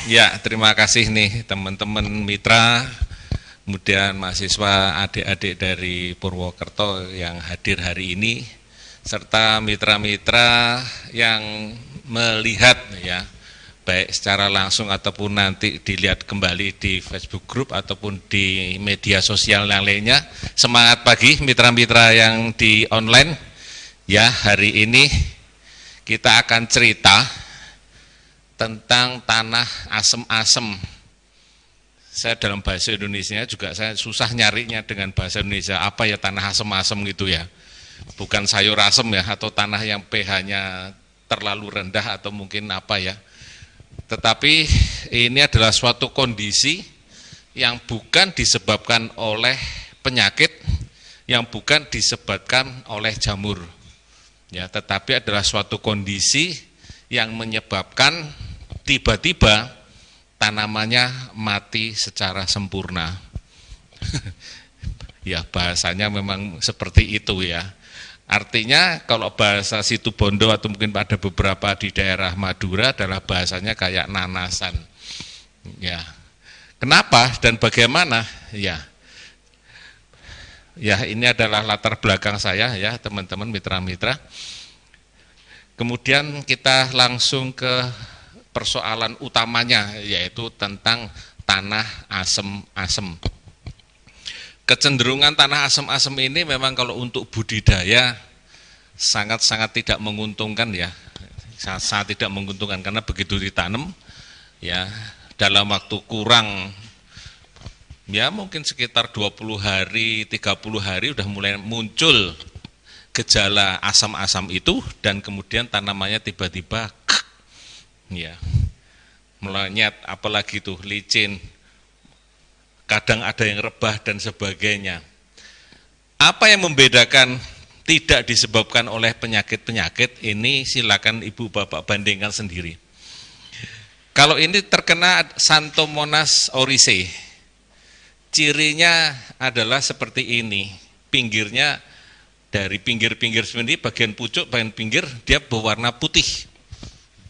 Ya, terima kasih nih teman-teman mitra, kemudian mahasiswa adik-adik dari Purwokerto yang hadir hari ini, serta mitra-mitra yang melihat ya, baik secara langsung ataupun nanti dilihat kembali di Facebook Group ataupun di media sosial yang lainnya. Semangat pagi mitra-mitra yang di online. Ya, hari ini kita akan cerita tentang tanah asem-asem. Saya dalam bahasa Indonesia juga saya susah nyarinya dengan bahasa Indonesia. Apa ya tanah asem-asem gitu ya? Bukan sayur asem ya, atau tanah yang pH-nya terlalu rendah atau mungkin apa ya. Tetapi ini adalah suatu kondisi yang bukan disebabkan oleh penyakit, yang bukan disebabkan oleh jamur. Ya, tetapi adalah suatu kondisi yang menyebabkan tiba-tiba tanamannya mati secara sempurna. Ya, bahasanya memang seperti itu ya. Artinya kalau bahasa Situbondo atau mungkin ada beberapa di daerah Madura adalah bahasanya kayak nanasan. Ya. Kenapa dan bagaimana? Ya. Ya, ini adalah latar belakang saya ya, teman-teman mitra-mitra. Kemudian kita langsung ke persoalan utamanya, yaitu tentang tanah asem-asem. Kecenderungan tanah asem-asem ini memang kalau untuk budidaya sangat-sangat tidak menguntungkan ya, sangat tidak menguntungkan karena begitu ditanam ya dalam waktu kurang ya mungkin sekitar 20 hari, 30 hari udah mulai muncul gejala asam-asam itu dan kemudian tanamannya tiba-tiba ya melenyat, apalagi tuh licin, kadang ada yang rebah dan sebagainya. Apa yang membedakan tidak disebabkan oleh penyakit-penyakit ini silakan ibu bapak bandingkan sendiri. Kalau ini terkena Xanthomonas oryzae, cirinya adalah seperti ini, pinggirnya dari pinggir-pinggir sendiri, bagian pucuk, bagian pinggir dia berwarna putih.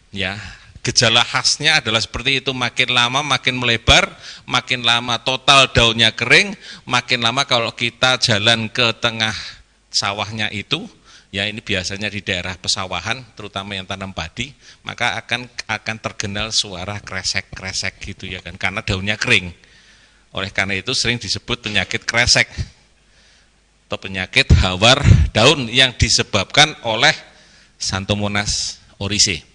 Ya, gejala khasnya adalah seperti itu, makin lama makin melebar, makin lama total daunnya kering, makin lama kalau kita jalan ke tengah sawahnya itu, ya ini biasanya di daerah pesawahan, terutama yang tanam padi, maka akan terkenal suara kresek-kresek gitu ya kan, karena daunnya kering. Oleh karena itu sering disebut penyakit kresek atau penyakit hawar daun yang disebabkan oleh Xanthomonas oryzae.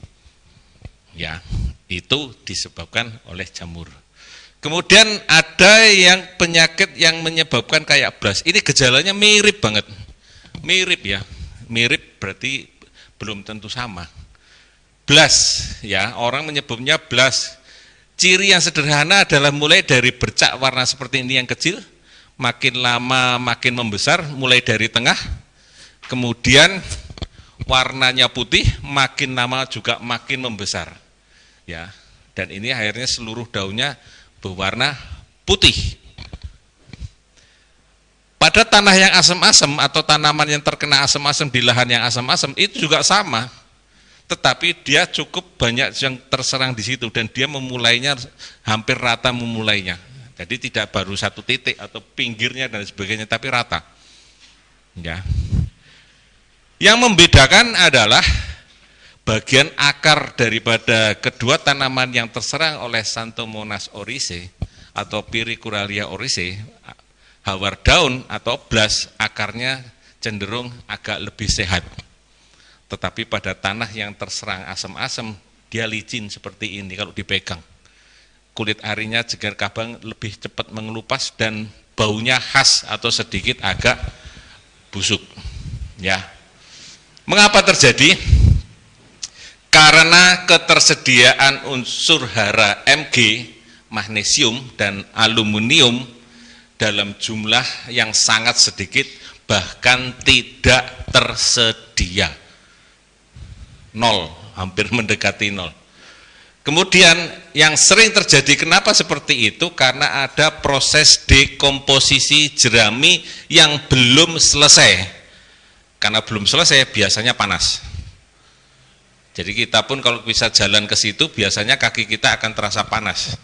Ya, itu disebabkan oleh jamur. Kemudian ada yang penyakit yang menyebabkan kayak BLAS. Ini gejalanya mirip banget. Mirip ya. Mirip berarti belum tentu sama. BLAS ya, orang menyebutnya BLAS. Ciri yang sederhana adalah mulai dari bercak warna seperti ini yang kecil, makin lama makin membesar, mulai dari tengah, kemudian warnanya putih, makin lama juga makin membesar. Ya, dan ini akhirnya seluruh daunnya berwarna putih. Pada tanah yang asam-asam atau tanaman yang terkena asam-asam di lahan yang asam-asam itu juga sama, tetapi dia cukup banyak yang terserang di situ dan dia memulainya hampir rata memulainya. Jadi tidak baru satu titik atau pinggirnya dan sebagainya, tapi rata. Ya. Yang membedakan adalah bagian akar daripada kedua tanaman yang terserang oleh Xanthomonas oryzae atau Pyricuralia oryzae, hawar daun atau BLAS, akarnya cenderung agak lebih sehat. Tetapi pada tanah yang terserang asam-asam, dia licin seperti ini kalau dipegang. Kulit arinya jegar kabang lebih cepat mengelupas dan baunya khas atau sedikit agak busuk. Ya. Mengapa terjadi? Karena ketersediaan unsur hara Mg, magnesium dan aluminium dalam jumlah yang sangat sedikit, bahkan tidak tersedia. 0, hampir mendekati 0. Kemudian yang sering terjadi, kenapa seperti itu? Karena ada proses dekomposisi jerami yang belum selesai. Karena belum selesai biasanya panas. Jadi kita pun kalau bisa jalan ke situ biasanya kaki kita akan terasa panas.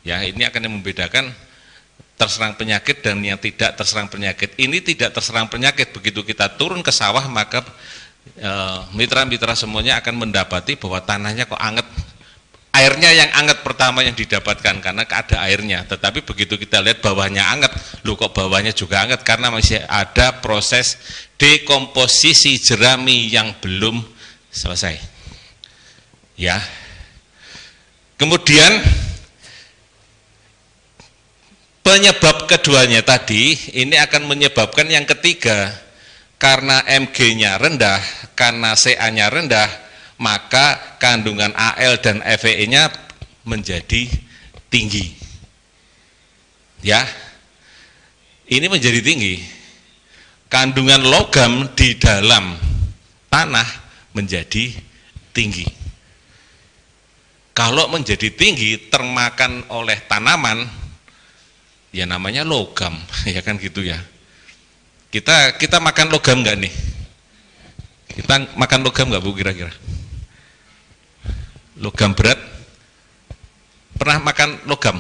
Ya, ini akan yang membedakan terserang penyakit dan yang tidak terserang penyakit. Ini tidak terserang penyakit, begitu kita turun ke sawah maka mitra-mitra semuanya akan mendapati bahwa tanahnya kok anget. Airnya yang anget pertama yang didapatkan karena ada airnya. Tetapi begitu kita lihat bawahnya anget, loh kok bawahnya juga anget, karena masih ada proses dekomposisi jerami yang belum selesai. Ya. Kemudian penyebab keduanya tadi ini akan menyebabkan yang ketiga, karena Mg-nya rendah, karena Ca-nya rendah, maka kandungan Al dan Fe-nya menjadi tinggi. Ya, ini menjadi tinggi. Kandungan logam di dalam tanah menjadi tinggi. Kalau menjadi tinggi, termakan oleh tanaman, ya namanya logam, ya kan gitu ya. Kita makan logam nggak nih? Kita makan logam nggak Bu kira-kira? Logam berat? Pernah makan logam?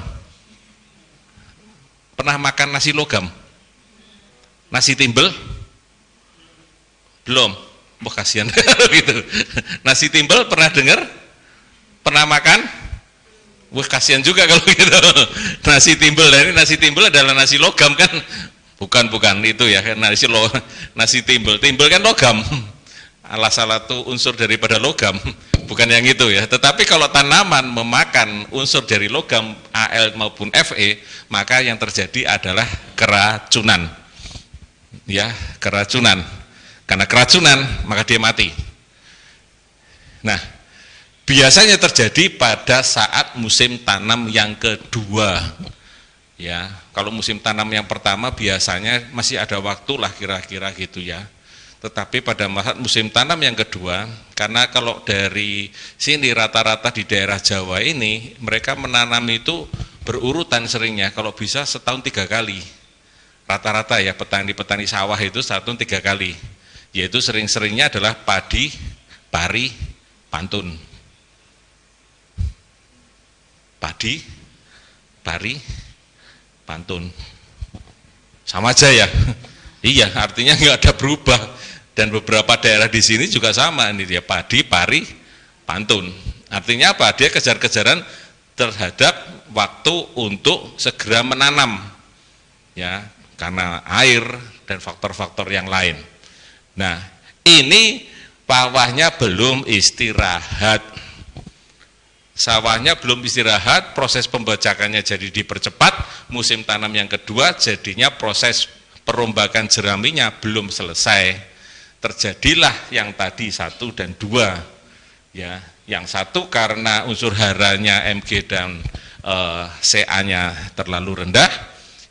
Pernah makan nasi logam? Nasi timbel? Belum? Wah kasihan gitu. Nasi timbel pernah dengar? Pernah makan? Wah kasihan juga kalau gitu. Nasi timbel, dan ini nasi timbel adalah nasi logam kan? Bukan itu ya, nasi timbel. Timbel kan logam. Salah satu unsur daripada logam, bukan yang itu ya. Tetapi kalau tanaman memakan unsur dari logam Al maupun Fe, maka yang terjadi adalah keracunan. Ya, keracunan. Karena keracunan, maka dia mati. Nah, biasanya terjadi pada saat musim tanam yang kedua. Ya, kalau musim tanam yang pertama biasanya masih ada waktu lah kira-kira gitu ya. Tetapi pada musim tanam yang kedua, karena kalau dari sini rata-rata di daerah Jawa ini, mereka menanam itu berurutan seringnya, kalau bisa setahun 3 kali. Rata-rata ya, petani-petani sawah itu setahun 3 kali. Yaitu sering-seringnya adalah padi, pari, pantun. Padi, pari, pantun. Sama aja ya. Iya, artinya nggak ada berubah. Dan beberapa daerah di sini juga sama, ini dia padi, pari, pantun. Artinya apa? Dia kejar-kejaran terhadap waktu untuk segera menanam, ya, karena air dan faktor-faktor yang lain. Nah, ini sawahnya belum istirahat. Sawahnya belum istirahat, proses pembajakannya jadi dipercepat. Musim tanam yang kedua, jadinya proses perombakan jeraminya belum selesai. Terjadilah yang tadi 1 dan 2 ya. Yang satu karena unsur haranya Mg dan Ca-nya terlalu rendah,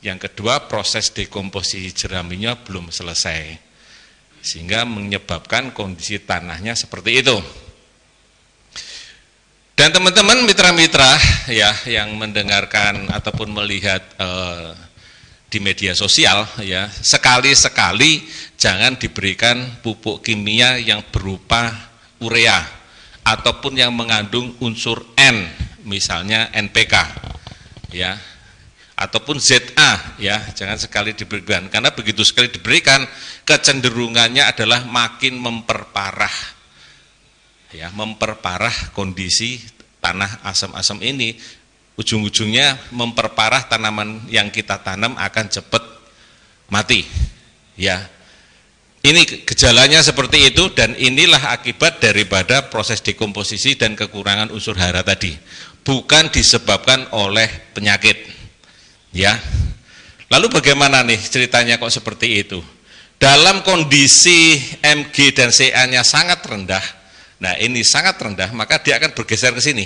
yang kedua proses dekomposisi jeraminya belum selesai sehingga menyebabkan kondisi tanahnya seperti itu. Dan teman-teman mitra-mitra ya yang mendengarkan ataupun melihat di media sosial ya, sekali-sekali jangan diberikan pupuk kimia yang berupa urea ataupun yang mengandung unsur N, misalnya NPK ya, ataupun ZA ya, jangan sekali diberikan, karena begitu sekali diberikan kecenderungannya adalah makin memperparah ya, memperparah kondisi tanah asam-asam ini. Ujung-ujungnya memperparah tanaman yang kita tanam akan cepat mati ya. Ini gejalanya seperti itu, dan inilah akibat daripada proses dekomposisi dan kekurangan unsur hara tadi, bukan disebabkan oleh penyakit ya. Lalu bagaimana nih ceritanya kok seperti itu? Dalam kondisi Mg dan Ca-nya sangat rendah, nah ini sangat rendah, maka dia akan bergeser ke sini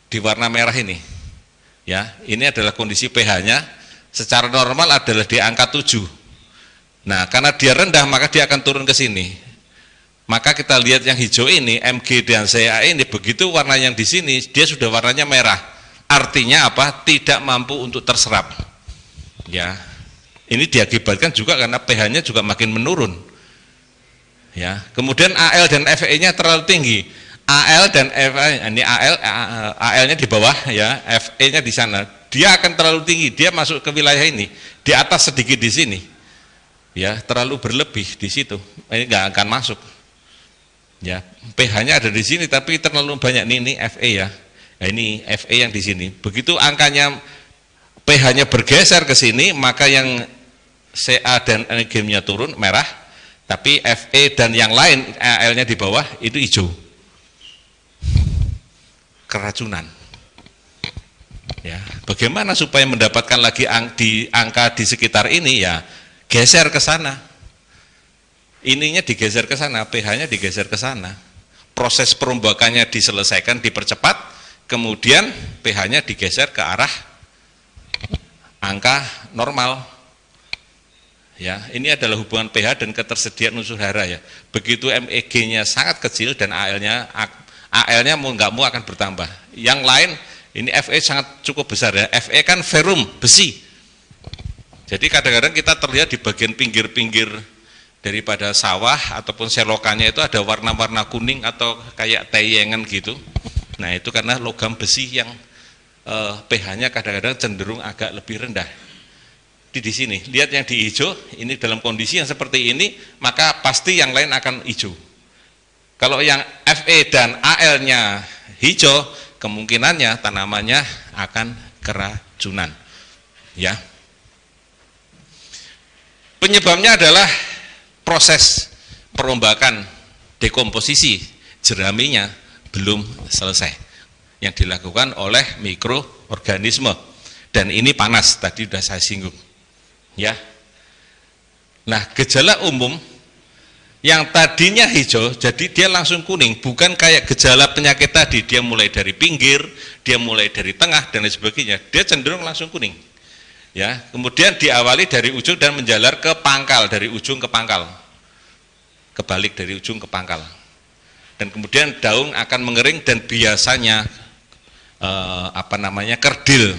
di warna merah ini ya. Ini adalah kondisi pH-nya secara normal adalah di angka 7. Nah karena dia rendah maka dia akan turun ke sini. Maka kita lihat yang hijau ini, Mg dan Ca ini, begitu warna yang di sini dia sudah warnanya merah, artinya apa? Tidak mampu untuk terserap ya. Ini diakibatkan juga karena pH-nya juga makin menurun ya. Kemudian Al dan Fe-nya terlalu tinggi. AL dan FA, ini AL-nya di bawah ya, FE-nya di sana. Dia akan terlalu tinggi, dia masuk ke wilayah ini, di atas sedikit di sini. Ya, terlalu berlebih di situ. Ini nggak akan masuk. Ya, pH-nya ada di sini tapi terlalu banyak ini FE ya. Nah, ini FE yang di sini. Begitu angkanya pH-nya bergeser ke sini, maka yang Ca dan Ng-nya turun merah, tapi Fe dan yang lain Al-nya di bawah itu hijau. Keracunan. Ya, bagaimana supaya mendapatkan lagi angka di sekitar ini ya? Geser ke sana. Ininya digeser ke sana, pH-nya digeser ke sana. Proses perombakannya diselesaikan, dipercepat, kemudian pH-nya digeser ke arah angka normal. Ya, ini adalah hubungan pH dan ketersediaan unsur hara ya. Begitu MEG-nya sangat kecil dan AL-nya mau nggak mau akan bertambah. Yang lain ini Fe sangat cukup besar ya. Fe kan ferrum, besi. Jadi kadang-kadang kita terlihat di bagian pinggir-pinggir daripada sawah ataupun selokannya itu ada warna-warna kuning atau kayak tayengan gitu. Nah, itu karena logam besi yang pH-nya kadang-kadang cenderung agak lebih rendah. Di sini, lihat yang di hijau, ini dalam kondisi yang seperti ini, maka pasti yang lain akan hijau. Kalau yang Fe dan Al-nya hijau, kemungkinannya tanamannya akan keracunan. Ya. Penyebabnya adalah proses perombakan dekomposisi jeraminya belum selesai yang dilakukan oleh mikroorganisme, dan ini panas, tadi sudah saya singgung. Ya. Nah, gejala umum yang tadinya hijau jadi dia langsung kuning, bukan kayak gejala penyakit tadi, dia mulai dari pinggir, dia mulai dari tengah dan lain sebagainya, dia cenderung langsung kuning. Ya, kemudian diawali dari ujung dan menjalar ke pangkal, dari ujung ke pangkal. Kebalik dari ujung ke pangkal. Dan kemudian daun akan mengering dan biasanya kerdil.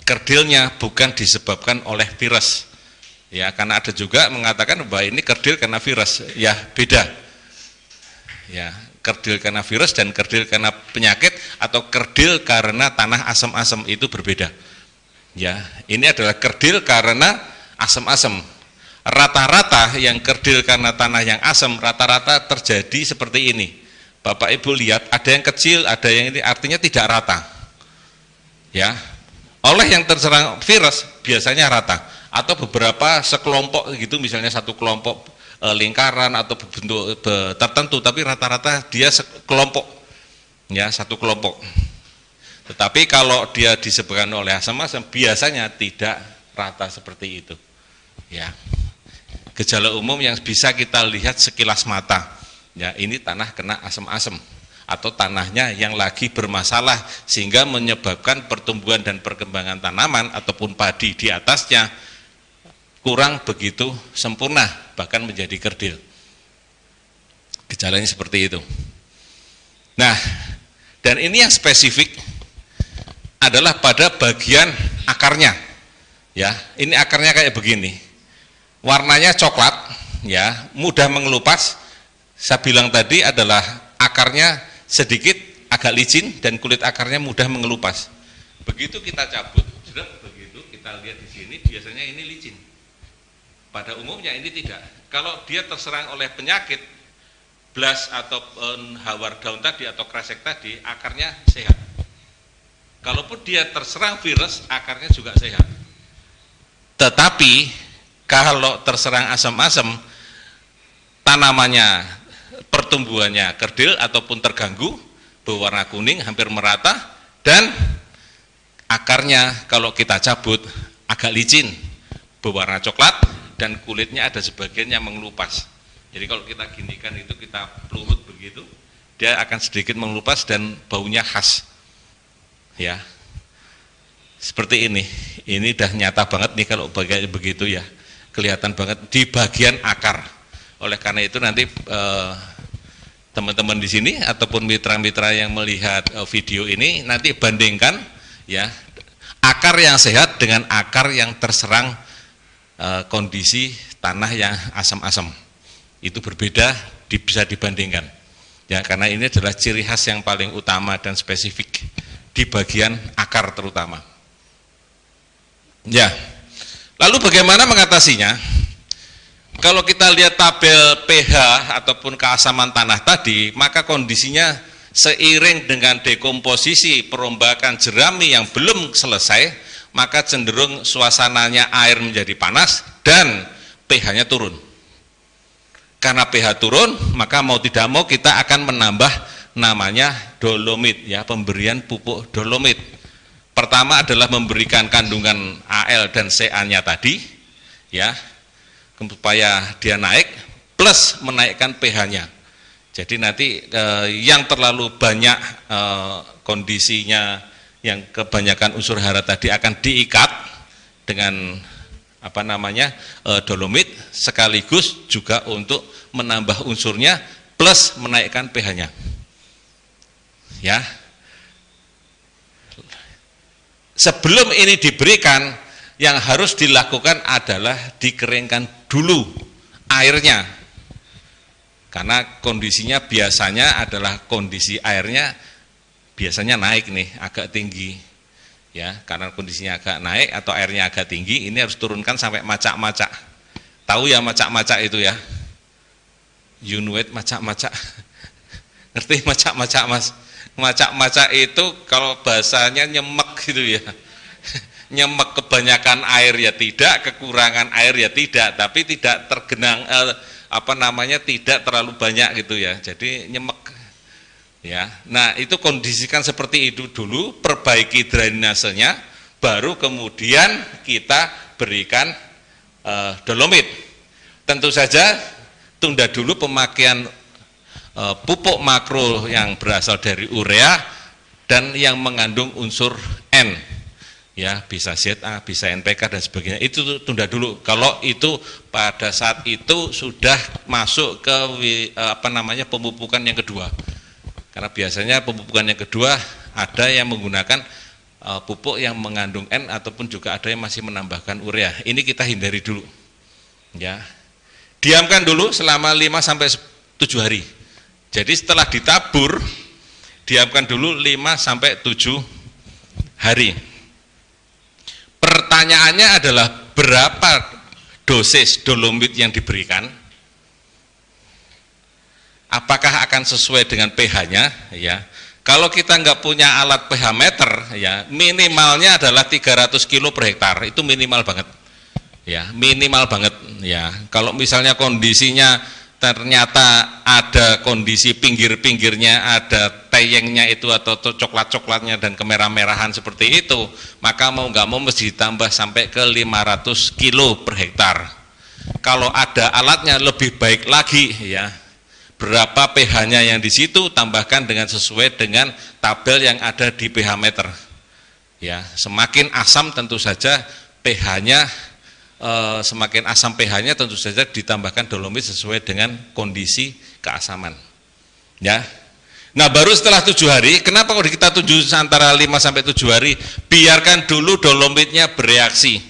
Kerdilnya bukan disebabkan oleh virus. Ya, karena ada juga mengatakan bahwa ini kerdil karena virus. Ya, beda. Ya, kerdil karena virus dan kerdil karena penyakit atau kerdil karena tanah asam-asam itu berbeda. Ya, ini adalah kerdil karena asam-asam. Rata-rata yang kerdil karena tanah yang asam rata-rata terjadi seperti ini. Bapak Ibu lihat, ada yang kecil, ada yang ini, artinya tidak rata. Ya. Oleh yang terserang virus biasanya rata, atau beberapa sekelompok gitu, misalnya satu kelompok lingkaran atau bentuk tertentu, tapi rata-rata dia sekelompok, ya, satu kelompok. Tetapi kalau dia disebabkan oleh asam-asam biasanya tidak rata seperti itu. Ya, gejala umum yang bisa kita lihat sekilas mata, ya, ini tanah kena asam-asam atau tanahnya yang lagi bermasalah sehingga menyebabkan pertumbuhan dan perkembangan tanaman ataupun padi di atasnya kurang begitu sempurna, bahkan menjadi kerdil. Gejalanya seperti itu. Nah, dan ini yang spesifik adalah pada bagian akarnya. Ya, ini akarnya kayak begini. Warnanya coklat, ya, mudah mengelupas. Saya bilang tadi adalah akarnya sedikit agak licin dan kulit akarnya mudah mengelupas. Begitu kita cabut, begitu kita lihat di sini, biasanya ini licin. Pada umumnya ini tidak. Kalau dia terserang oleh penyakit blast atau hawar daun tadi atau kresek tadi, akarnya sehat. Kalaupun dia terserang virus, akarnya juga sehat. Tetapi kalau terserang asam-asam, tanamannya pertumbuhannya kerdil ataupun terganggu, berwarna kuning hampir merata, dan akarnya kalau kita cabut agak licin, berwarna coklat, dan kulitnya ada sebagian yang mengelupas. Jadi kalau kita ginikan itu, kita pelurut begitu, dia akan sedikit mengelupas dan baunya khas. Ya, seperti ini udah nyata banget nih kalau bagian begitu ya, kelihatan banget di bagian akar. Oleh karena itu nanti teman-teman di sini ataupun mitra-mitra yang melihat video ini nanti bandingkan ya, akar yang sehat dengan akar yang terserang kondisi tanah yang asam-asam. Itu berbeda, bisa dibandingkan. Ya, karena ini adalah ciri khas yang paling utama dan spesifik di bagian akar terutama. Ya. Lalu bagaimana mengatasinya? Kalau kita lihat tabel pH ataupun keasaman tanah tadi, maka kondisinya seiring dengan dekomposisi perombakan jerami yang belum selesai, maka cenderung suasananya air menjadi panas dan pH-nya turun. Karena pH turun, maka mau tidak mau kita akan menambah namanya dolomit, ya, pemberian pupuk dolomit. Pertama adalah memberikan kandungan Al dan Ca-nya tadi, ya, supaya dia naik, plus menaikkan pH-nya. Jadi nanti yang terlalu banyak kondisinya, yang kebanyakan unsur hara tadi akan diikat dengan dolomit, sekaligus juga untuk menambah unsurnya plus menaikkan pH-nya. Ya. Sebelum ini diberikan, yang harus dilakukan adalah dikeringkan dulu airnya. Karena kondisinya biasanya adalah kondisi airnya biasanya naik nih, agak tinggi. Ya, karena kondisinya agak naik atau airnya agak tinggi, ini harus turunkan sampai macak-macak. Tahu ya macak-macak itu ya? Yunuet macak-macak. Ngerti macak-macak, Mas? Macak-macak itu kalau bahasanya nyemek gitu ya. Nyemek, kebanyakan air ya tidak, kekurangan air ya tidak, tapi tidak tergenang tidak terlalu banyak gitu ya. Jadi nyemek. Ya, nah itu kondisikan seperti itu dulu, perbaiki drainasenya, baru kemudian kita berikan dolomit. Tentu saja tunda dulu pemakaian pupuk makro yang berasal dari urea dan yang mengandung unsur N, ya, bisa ZA, bisa NPK dan sebagainya, itu tunda dulu. Kalau itu pada saat itu sudah masuk ke pemupukan yang kedua. Karena biasanya pemupukan yang kedua ada yang menggunakan pupuk yang mengandung N ataupun juga ada yang masih menambahkan urea. Ini kita hindari dulu. Ya. Diamkan dulu selama 5 sampai 7 hari. Jadi setelah ditabur, diamkan dulu 5 sampai 7 hari. Pertanyaannya adalah berapa dosis dolomit yang diberikan? Apakah akan sesuai dengan pH-nya? Ya, kalau kita nggak punya alat pH meter, ya minimalnya adalah 300 kilo per hektar, itu minimal banget. Ya, minimal banget. Ya, kalau misalnya kondisinya ternyata ada kondisi pinggir-pinggirnya ada teyengnya itu atau coklat-coklatnya dan kemerah-merahan seperti itu, maka mau nggak mau mesti ditambah sampai ke 500 kilo per hektar. Kalau ada alatnya lebih baik lagi, ya. Berapa pH-nya yang di situ, tambahkan dengan sesuai dengan tabel yang ada di pH meter. Ya, semakin asam tentu saja pH-nya, semakin asam pH-nya tentu saja ditambahkan dolomit sesuai dengan kondisi keasaman. Ya. Nah, baru setelah 7 hari, kenapa kalau kita tuju antara 5 sampai 7 hari, biarkan dulu dolomitnya bereaksi.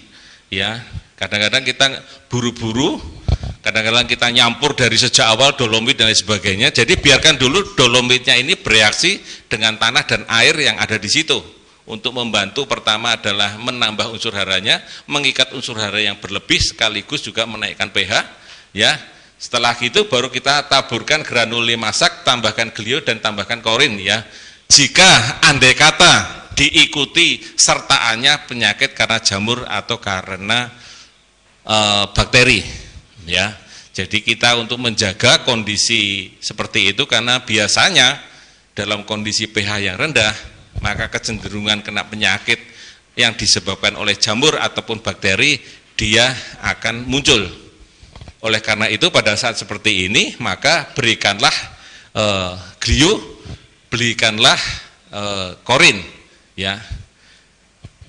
Ya, kadang-kadang kita buru-buru, kadang-kadang kita nyampur dari sejak awal dolomit dan lain sebagainya. Jadi biarkan dulu dolomitnya ini bereaksi dengan tanah dan air yang ada di situ. Untuk membantu pertama adalah menambah unsur haranya, mengikat unsur hara yang berlebih sekaligus juga menaikkan pH. Ya, setelah itu baru kita taburkan granul limasak, tambahkan glio dan tambahkan korin. Ya, jika andai kata diikuti sertaannya penyakit karena jamur atau karena bakteri. Ya, jadi kita untuk menjaga kondisi seperti itu, karena biasanya dalam kondisi pH yang rendah, maka kecenderungan kena penyakit yang disebabkan oleh jamur ataupun bakteri dia akan muncul. Oleh karena itu pada saat seperti ini, maka berikanlah glio, berikanlah korin, ya.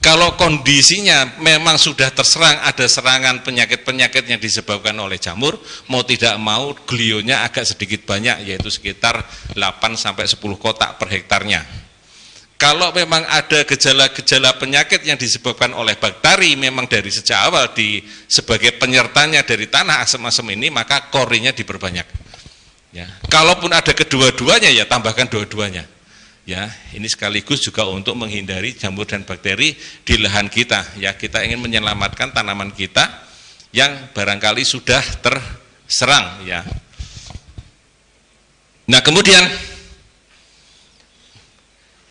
Kalau kondisinya memang sudah terserang, ada serangan penyakit-penyakit yang disebabkan oleh jamur, mau tidak mau glionya agak sedikit banyak, yaitu sekitar 8 sampai 10 kotak per hektarnya. Kalau memang ada gejala-gejala penyakit yang disebabkan oleh bakteri, memang dari sejak awal sebagai penyertanya dari tanah asam-asam ini, maka korinnya diperbanyak. Ya, kalaupun ada kedua-duanya ya tambahkan dua-duanya. Ya, ini sekaligus juga untuk menghindari jamur dan bakteri di lahan kita. Ya, kita ingin menyelamatkan tanaman kita yang barangkali sudah terserang. Ya. Nah, kemudian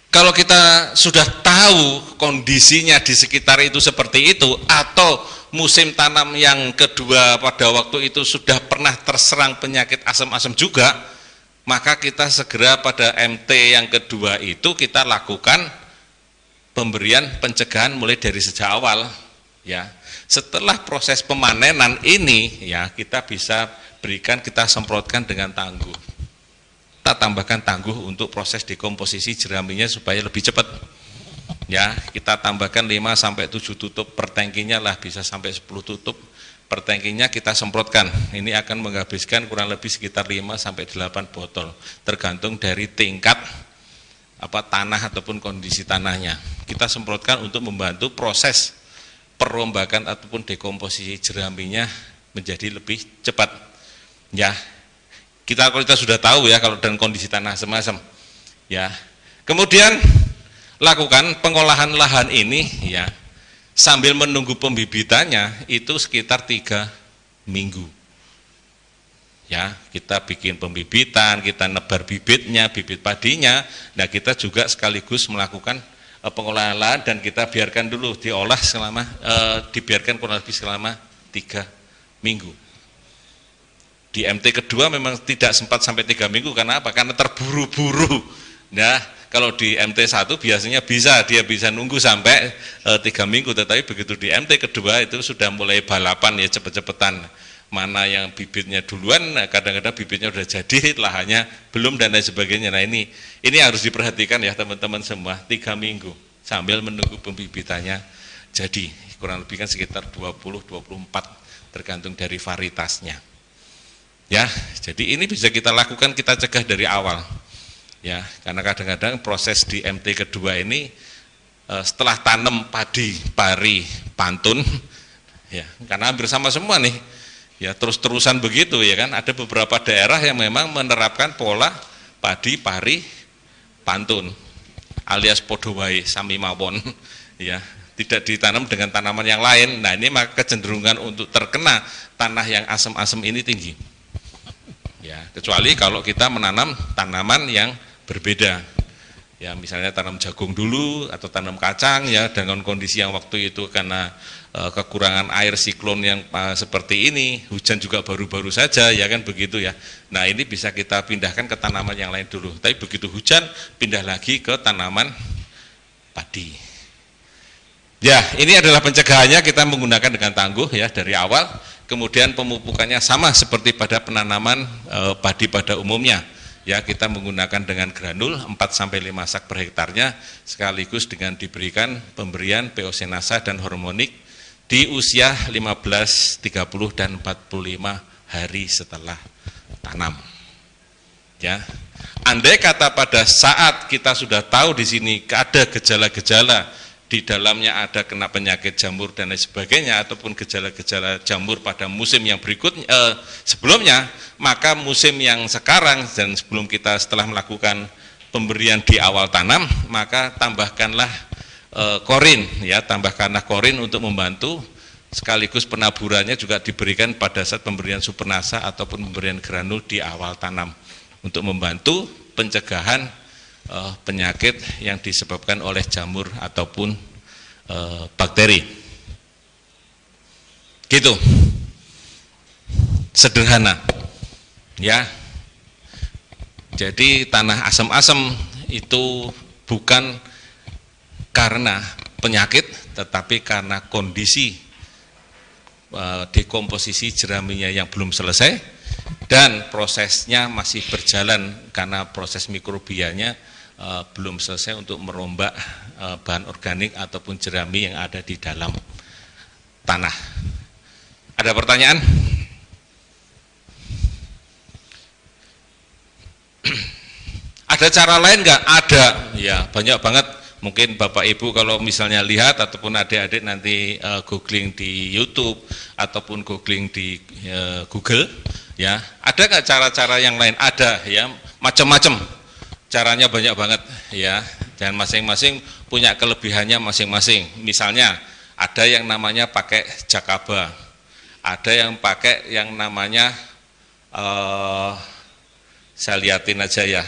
kalau kita sudah tahu kondisinya di sekitar itu seperti itu, atau musim tanam yang kedua pada waktu itu sudah pernah terserang penyakit asam-asam juga, maka kita segera pada MT yang kedua itu kita lakukan pemberian pencegahan mulai dari sejak awal. Ya, setelah proses pemanenan ini, ya kita bisa berikan, kita semprotkan dengan tangguh. Kita tambahkan tangguh untuk proses dekomposisi jeraminya supaya lebih cepat. Ya, kita tambahkan 5 sampai 7 tutup per tangkinya lah, bisa sampai 10 tutup per tangkinya kita semprotkan. Ini akan menghabiskan kurang lebih sekitar 5 sampai 8 botol, tergantung dari tingkat tanah ataupun kondisi tanahnya. Kita semprotkan untuk membantu proses perombakan ataupun dekomposisi jeraminya menjadi lebih cepat. Ya. Kalau kita sudah tahu ya kalau dan kondisi tanah asam-asam. Ya. Kemudian lakukan pengolahan lahan ini ya sambil menunggu pembibitannya itu sekitar 3 minggu. Ya, kita bikin pembibitan, kita nebar bibitnya, bibit padinya. Nah, kita juga sekaligus melakukan pengolahan lahan dan kita biarkan dulu diolah selama dibiarkan kurang lebih selama 3 minggu. Di MT kedua memang tidak sempat sampai 3 minggu, karena apa? Karena terburu-buru. Nah, kalau di MT 1 biasanya dia bisa nunggu sampai 3 minggu, tetapi begitu di MT kedua itu sudah mulai balapan ya, cepet-cepetan. Mana yang bibitnya duluan, kadang-kadang bibitnya udah jadi, lahannya belum dan lain sebagainya. Nah, ini harus diperhatikan ya teman-teman semua, 3 minggu sambil menunggu pembibitannya jadi. Kurang lebih kan sekitar 20-24 tergantung dari varietasnya. Ya, jadi ini bisa kita lakukan, kita cegah dari awal. Ya, karena kadang-kadang proses di MT kedua ini setelah tanam padi, pari, pantun, ya, karena hampir sama semua nih. Ya, terus-terusan begitu ya kan. Ada beberapa daerah yang memang menerapkan pola padi, pari, pantun, alias podo wae sami mawon. Ya, tidak ditanam dengan tanaman yang lain. Nah, ini maka kecenderungan untuk terkena tanah yang asam-asam ini tinggi. Ya, kecuali kalau kita menanam tanaman yang berbeda. Ya, misalnya tanam jagung dulu atau tanam kacang ya dengan kondisi yang waktu itu karena kekurangan air siklon yang seperti ini, hujan juga baru-baru saja ya kan begitu ya. Nah, ini bisa kita pindahkan ke tanaman yang lain dulu. Tapi begitu hujan pindah lagi ke tanaman padi. Ya, ini adalah pencegahannya, kita menggunakan dengan tangguh ya dari awal. Kemudian pemupukannya sama seperti pada penanaman padi pada umumnya. Ya, kita menggunakan dengan granul 4-5 sak per hektarnya, sekaligus dengan diberikan pemberian POC-NASA dan hormonik di usia 15, 30 dan 45 hari setelah tanam. Ya. Andai kata pada saat kita sudah tahu di sini ada gejala-gejala di dalamnya ada kena penyakit jamur dan lain sebagainya, ataupun gejala-gejala jamur pada musim yang berikutnya sebelumnya, maka musim yang sekarang dan sebelum kita setelah melakukan pemberian di awal tanam, maka tambahkanlah korin ya, tambahkanlah korin untuk membantu, sekaligus penaburannya juga diberikan pada saat pemberian supernasa ataupun pemberian granul di awal tanam untuk membantu pencegahan penyakit yang disebabkan oleh jamur ataupun bakteri. Gitu. Sederhana. Ya. Jadi tanah asam-asam itu bukan karena penyakit, tetapi karena kondisi dekomposisi jeraminya yang belum selesai dan prosesnya masih berjalan karena proses mikrobianya belum selesai untuk merombak bahan organik ataupun jerami yang ada di dalam tanah. Ada pertanyaan? Ada cara lain nggak? Ada, ya banyak banget. Mungkin Bapak Ibu kalau misalnya lihat ataupun adik-adik nanti googling di YouTube ataupun googling di Google, Ya, ada nggak cara-cara yang lain? Ada ya, macam-macam. Caranya banyak banget ya. Dan masing-masing punya kelebihannya masing-masing. Misalnya ada yang namanya pakai jakaba, ada yang pakai yang namanya saya liatin aja ya,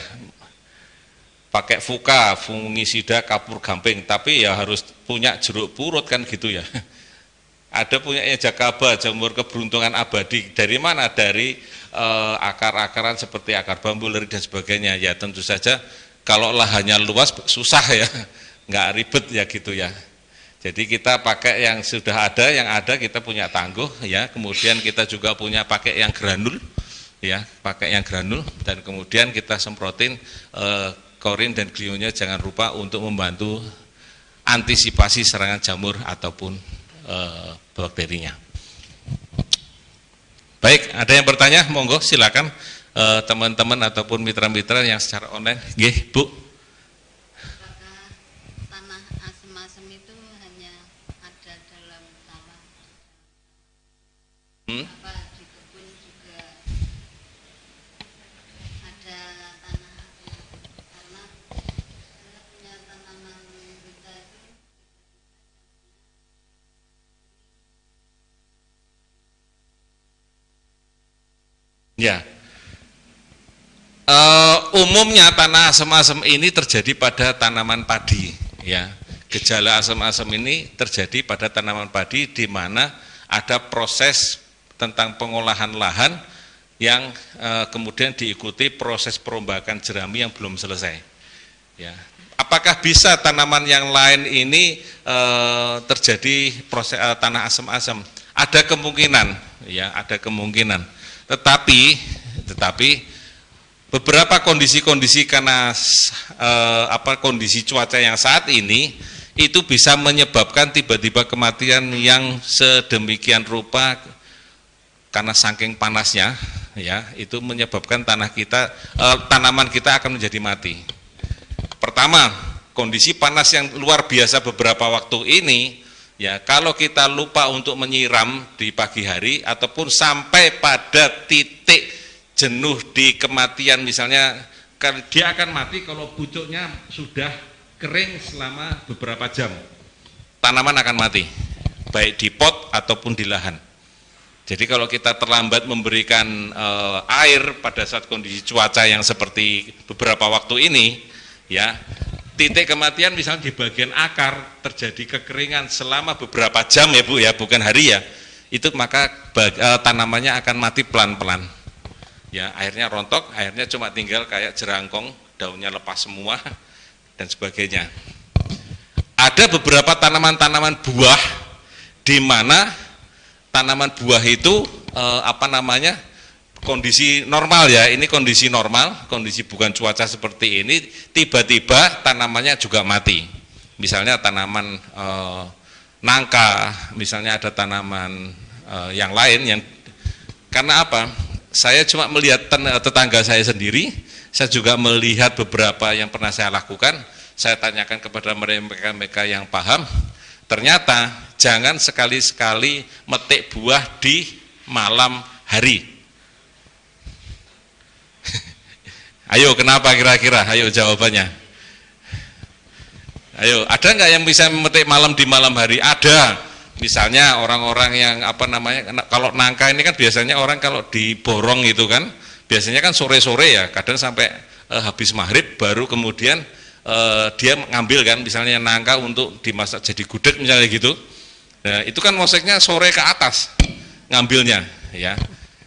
pakai fuka, fungisida, kapur gamping, tapi ya harus punya jeruk purut kan gitu ya. Ada punyanya jakaba, jamur keberuntungan abadi. Dari mana? Dari akar-akaran seperti akar bambu, leri dan sebagainya. Ya tentu saja kalau lahannya luas susah ya, nggak ribet ya gitu ya. Jadi kita pakai yang sudah ada, yang ada kita punya tangguh ya. Kemudian kita juga punya pakai yang granul ya, pakai yang granul, dan kemudian kita semprotin korin dan glionya, jangan lupa untuk membantu antisipasi serangan jamur ataupun bakterinya. Baik, ada yang bertanya? Monggo silakan teman-teman ataupun mitra-mitra yang secara online. Nggih, Bu. Apakah tanah asem-asem itu hanya ada dalam sawah? Apa di kebun juga ada tanah asem-asem? Karena saya punya tanaman kita itu. Ya, umumnya tanah asam-asam ini terjadi pada tanaman padi. Ya, gejala asam-asam ini terjadi pada tanaman padi di mana ada proses tentang pengolahan lahan yang kemudian diikuti proses perombakan jerami yang belum selesai. Ya, apakah bisa tanaman yang lain ini terjadi proses tanah asam-asam? Ada kemungkinan, ya, ada kemungkinan. Tetapi beberapa kondisi-kondisi karena kondisi cuaca yang saat ini itu bisa menyebabkan tiba-tiba kematian yang sedemikian rupa karena saking panasnya, ya, itu menyebabkan tanaman kita akan menjadi mati. Pertama, kondisi panas yang luar biasa beberapa waktu ini. Ya, kalau kita lupa untuk menyiram di pagi hari ataupun sampai pada titik jenuh di kematian, misalnya dia akan mati kalau pucuknya sudah kering selama beberapa jam. Tanaman akan mati, baik di pot ataupun di lahan. Jadi kalau kita terlambat memberikan air pada saat kondisi cuaca yang seperti beberapa waktu ini, ya, titik kematian misalnya di bagian akar terjadi kekeringan selama beberapa jam ya Bu ya, bukan hari ya, itu maka tanamannya akan mati pelan-pelan ya, airnya rontok, airnya cuma tinggal kayak jerangkong, daunnya lepas semua dan sebagainya. Ada beberapa tanaman-tanaman buah di mana tanaman buah itu kondisi normal ya, ini kondisi normal, kondisi bukan cuaca seperti ini, tiba-tiba tanamannya juga mati. Misalnya tanaman nangka, misalnya ada tanaman yang lain yang, karena apa? Saya cuma melihat tetangga saya sendiri, saya juga melihat beberapa yang pernah saya lakukan, saya tanyakan kepada mereka yang paham, ternyata jangan sekali-sekali metik buah di malam hari. Ayo, kenapa kira-kira? Ayo jawabannya. Ayo, ada nggak yang bisa memetik di malam hari? Ada. Misalnya orang-orang yang kalau nangka ini kan biasanya orang kalau diborong itu kan, biasanya kan sore-sore ya, kadang sampai habis maghrib baru kemudian dia ngambil kan, misalnya nangka untuk dimasak jadi gudeg misalnya gitu. Nah, itu kan moseknya sore ke atas ngambilnya, ya.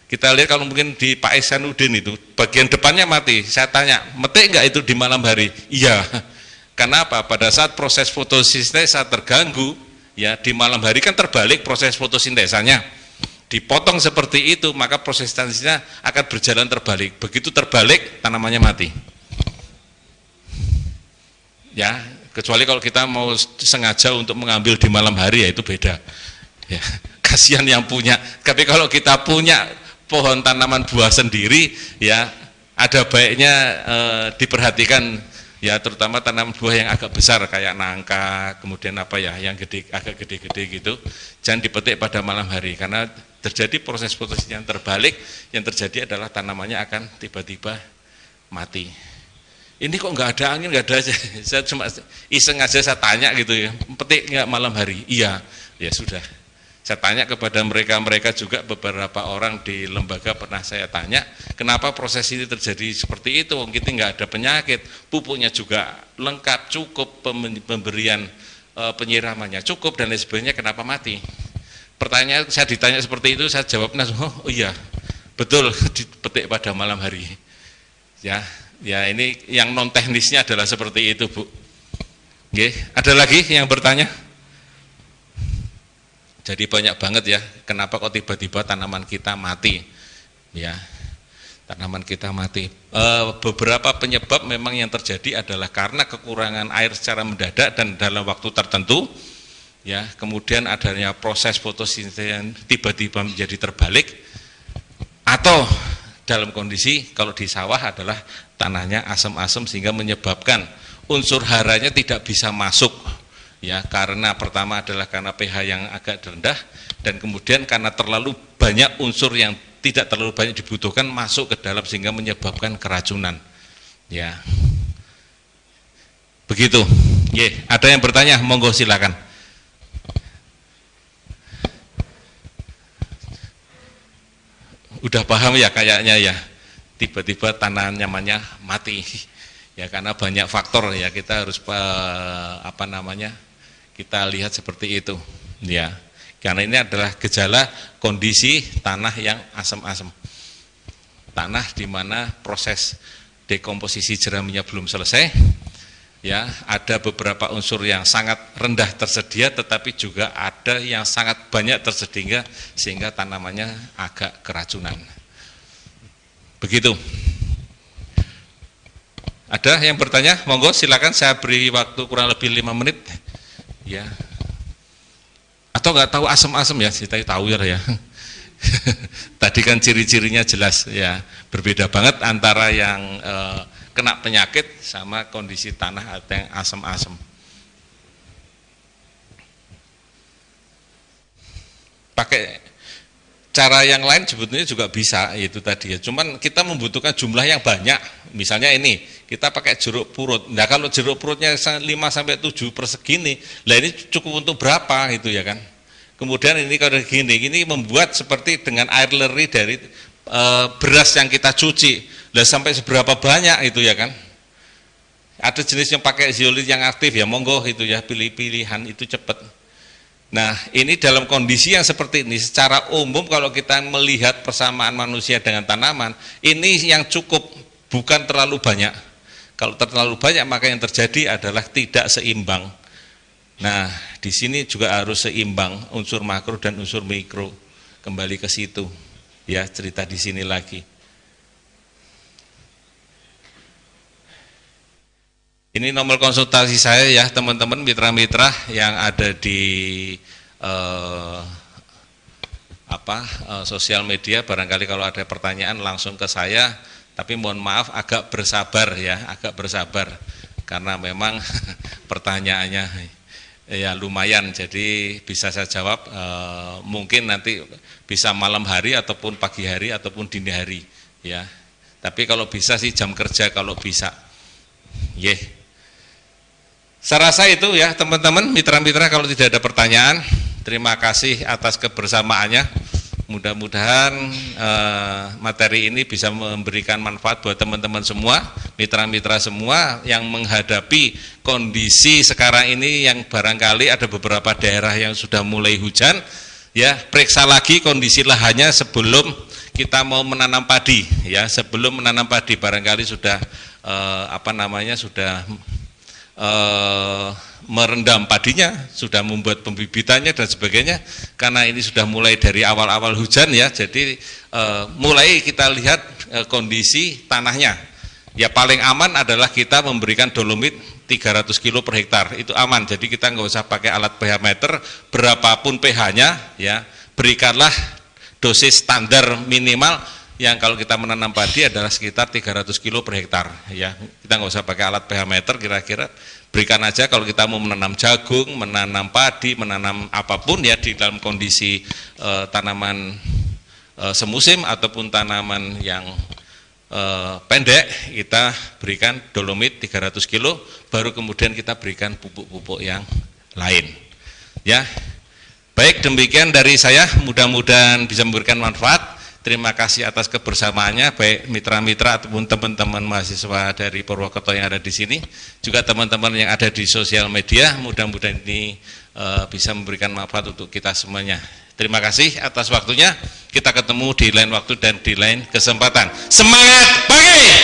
Kita lihat kalau mungkin di Pak Ihsanuddin itu bagian depannya mati. Saya tanya, metik enggak itu di malam hari? Iya. Kenapa? Pada saat proses fotosintesa terganggu, ya di malam hari kan terbalik proses fotosintesanya. Dipotong seperti itu, maka proses fotosintesanya akan berjalan terbalik. Begitu terbalik, tanamannya mati. Ya, kecuali kalau kita mau sengaja untuk mengambil di malam hari, ya itu beda. Ya, kasihan yang punya. Tapi kalau kita punya pohon tanaman buah sendiri, ya ada baiknya diperhatikan ya, terutama tanaman buah yang agak besar kayak nangka, kemudian yang agak gede-gede gitu, jangan dipetik pada malam hari karena terjadi proses fotosintesis yang terbalik, yang terjadi adalah tanamannya akan tiba-tiba mati. Ini kok nggak ada angin, nggak ada aja. Saya cuma iseng aja saya tanya gitu ya, petik nggak malam hari? Iya, ya sudah. Saya tanya kepada mereka juga, beberapa orang di lembaga pernah saya tanya, kenapa proses ini terjadi seperti itu? Kita nggak ada penyakit, pupuknya juga lengkap, cukup, pemberian penyiramannya cukup dan lain sebagainya, kenapa mati? Pertanyaan saya ditanya seperti itu, saya jawabnya, oh iya, betul, dipetik pada malam hari. Ya ini yang non teknisnya adalah seperti itu, Bu. Oke, ada lagi yang bertanya? Jadi banyak banget ya, kenapa kok tiba-tiba tanaman kita mati? Ya, tanaman kita mati. Beberapa penyebab memang yang terjadi adalah karena kekurangan air secara mendadak dan dalam waktu tertentu. Ya, kemudian adanya proses fotosintesis yang tiba-tiba menjadi terbalik, atau dalam kondisi kalau di sawah adalah tanahnya asam-asam sehingga menyebabkan unsur haranya tidak bisa masuk. Ya, karena pertama adalah karena pH yang agak rendah, dan kemudian karena terlalu banyak unsur yang tidak terlalu banyak dibutuhkan masuk ke dalam sehingga menyebabkan keracunan. Ya, begitu. Ada yang bertanya? Monggo silakan. Udah paham ya kayaknya ya, tiba-tiba tanamannya mati. Ya karena banyak faktor ya, kita harus kita lihat seperti itu ya, karena ini adalah gejala kondisi tanah yang asam-asam, tanah di mana proses dekomposisi jeraminya belum selesai ya, ada beberapa unsur yang sangat rendah tersedia tetapi juga ada yang sangat banyak tersedia sehingga tanamannya agak keracunan. Begitu. Ada yang bertanya? Monggo silakan, saya beri waktu kurang lebih 5 menit. Ya, atau nggak tahu asam-asam ya, saya tahu ya. Tadi kan ciri-cirinya jelas ya, berbeda banget antara yang kena penyakit sama kondisi tanah atau yang asam-asam. Pakai cara yang lain sebetulnya juga bisa, itu tadi ya. Cuman kita membutuhkan jumlah yang banyak. Misalnya ini, kita pakai jeruk purut. Nah, kalau jeruk purutnya 5-7 persegi nih, lah ini cukup untuk berapa gitu ya kan? Kemudian ini kalau gini membuat seperti dengan air leri dari beras yang kita cuci. Lah sampai seberapa banyak itu ya kan? Ada jenis yang pakai zeolit yang aktif ya, monggo itu ya, pilih-pilihan itu cepat. Nah, ini dalam kondisi yang seperti ini, secara umum kalau kita melihat persamaan manusia dengan tanaman, ini yang cukup, bukan terlalu banyak. Kalau terlalu banyak maka yang terjadi adalah tidak seimbang. Nah, di sini juga harus seimbang unsur makro dan unsur mikro. Kembali ke situ. Ya, cerita di sini lagi. Ini nomor konsultasi saya ya, teman-teman mitra-mitra yang ada di sosial media. Barangkali kalau ada pertanyaan langsung ke saya, tapi mohon maaf agak bersabar ya, karena memang pertanyaannya ya lumayan, jadi bisa saya jawab mungkin nanti bisa malam hari ataupun pagi hari ataupun dini hari ya. Tapi kalau bisa sih jam kerja kalau bisa. Saya rasa itu ya teman-teman mitra-mitra, kalau tidak ada pertanyaan, terima kasih atas kebersamaannya. Mudah-mudahan materi ini bisa memberikan manfaat buat teman-teman semua, mitra-mitra semua yang menghadapi kondisi sekarang ini yang barangkali ada beberapa daerah yang sudah mulai hujan. Ya, periksa lagi kondisi lahannya sebelum kita mau menanam padi ya, sebelum menanam padi barangkali sudah sudah merendam padinya, sudah membuat pembibitannya dan sebagainya, karena ini sudah mulai dari awal-awal hujan ya, jadi mulai kita lihat kondisi tanahnya. Ya paling aman adalah kita memberikan dolomit 300 kilo per hektar, itu aman, jadi kita nggak usah pakai alat pH meter, berapapun pH-nya ya, berikanlah dosis standar minimal yang kalau kita menanam padi adalah sekitar 300 kilo per hektar ya. Kita nggak usah pakai alat pH meter, kira-kira berikan aja kalau kita mau menanam jagung, menanam padi, menanam apapun ya di dalam kondisi tanaman semusim ataupun tanaman yang pendek, kita berikan dolomit 300 kilo, baru kemudian kita berikan pupuk-pupuk yang lain. Ya, baik, demikian dari saya, mudah-mudahan bisa memberikan manfaat. Terima kasih atas kebersamaannya, baik mitra-mitra ataupun teman-teman mahasiswa dari Purwokerto yang ada di sini, juga teman-teman yang ada di sosial media. Mudah-mudahan ini bisa memberikan manfaat untuk kita semuanya. Terima kasih atas waktunya. Kita ketemu di lain waktu dan di lain kesempatan. Semangat pagi!